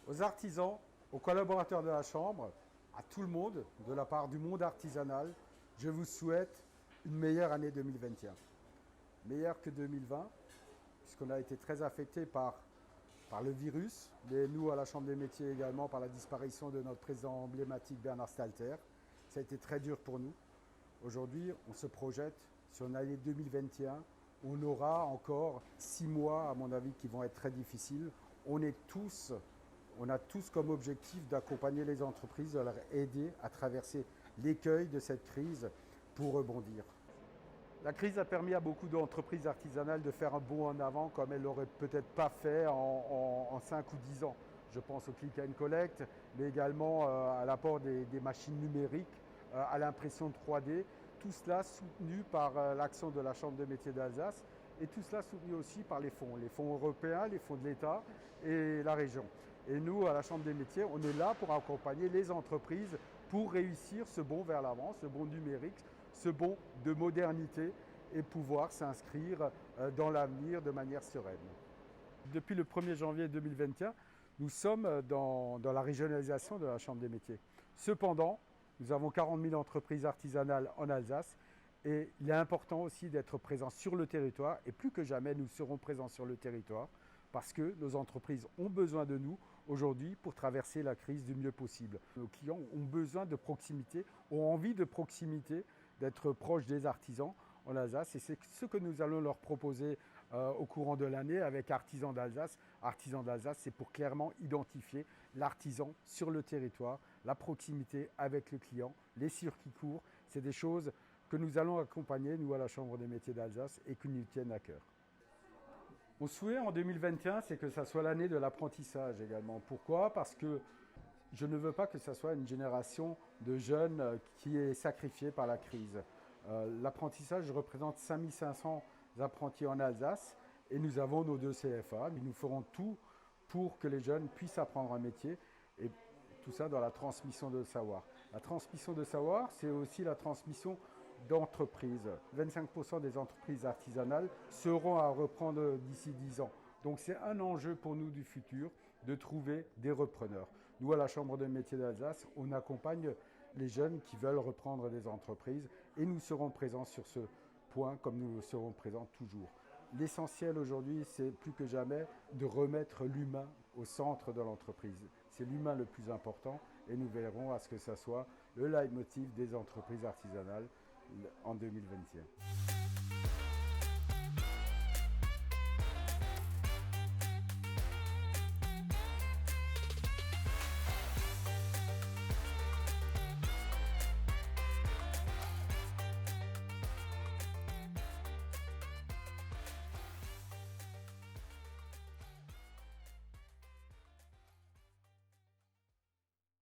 aux artisans, aux collaborateurs de la Chambre, à tout le monde, de la part du monde artisanal, je vous souhaite une meilleure année 2021. Meilleure que 2020, puisqu'on a été très affecté par le virus, mais nous à la Chambre des métiers également par la disparition de notre président emblématique Bernard Stalter. Ça a été très dur pour nous. Aujourd'hui, on se projette sur une année 2021. On aura encore 6 mois, à mon avis, qui vont être très difficiles. On a tous comme objectif d'accompagner les entreprises, de leur aider à traverser l'écueil de cette crise pour rebondir. La crise a permis à beaucoup d'entreprises artisanales de faire un bond en avant comme elles l'auraient peut-être pas fait en 5 ou 10 ans. Je pense au click and collect, mais également à l'apport des machines numériques, à l'impression 3D. Tout cela soutenu par l'action de la Chambre de métiers d'Alsace et tout cela soutenu aussi par les fonds européens, les fonds de l'État et la région. Et nous, à la Chambre des métiers, on est là pour accompagner les entreprises pour réussir ce bond vers l'avant, ce bond numérique, ce bond de modernité et pouvoir s'inscrire dans l'avenir de manière sereine. Depuis le 1er janvier 2021, nous sommes dans la régionalisation de la Chambre des métiers. Cependant, nous avons 40 000 entreprises artisanales en Alsace et il est important aussi d'être présent sur le territoire et plus que jamais nous serons présents sur le territoire parce que nos entreprises ont besoin de nous aujourd'hui pour traverser la crise du mieux possible. Nos clients ont besoin de proximité, ont envie de proximité, d'être proches des artisans en Alsace et c'est ce que nous allons leur proposer au courant de l'année avec Artisans d'Alsace. Artisans d'Alsace, c'est pour clairement identifier l'artisan sur le territoire, la proximité avec le client, les circuits courts. C'est des choses que nous allons accompagner, nous, à la Chambre des métiers d'Alsace et qui nous tiennent à cœur. Mon souhait en 2021, c'est que ça soit l'année de l'apprentissage également. Pourquoi ? Parce que je ne veux pas que ça soit une génération de jeunes qui est sacrifiée par la crise. L'apprentissage représente 5500 apprentis en Alsace et nous avons nos 2 CFA. Nous ferons tout pour que les jeunes puissent apprendre un métier et tout ça dans la transmission de savoir. La transmission de savoir, c'est aussi la transmission d'entreprises. 25% des entreprises artisanales seront à reprendre d'ici 10 ans. Donc c'est un enjeu pour nous du futur de trouver des repreneurs. Nous, à la Chambre des métiers d'Alsace, on accompagne les jeunes qui veulent reprendre des entreprises et nous serons présents sur ce point comme nous le serons présents toujours. L'essentiel aujourd'hui, c'est plus que jamais de remettre l'humain au centre de l'entreprise. C'est l'humain le plus important et nous verrons à ce que ça soit le leitmotiv des entreprises artisanales en 2021.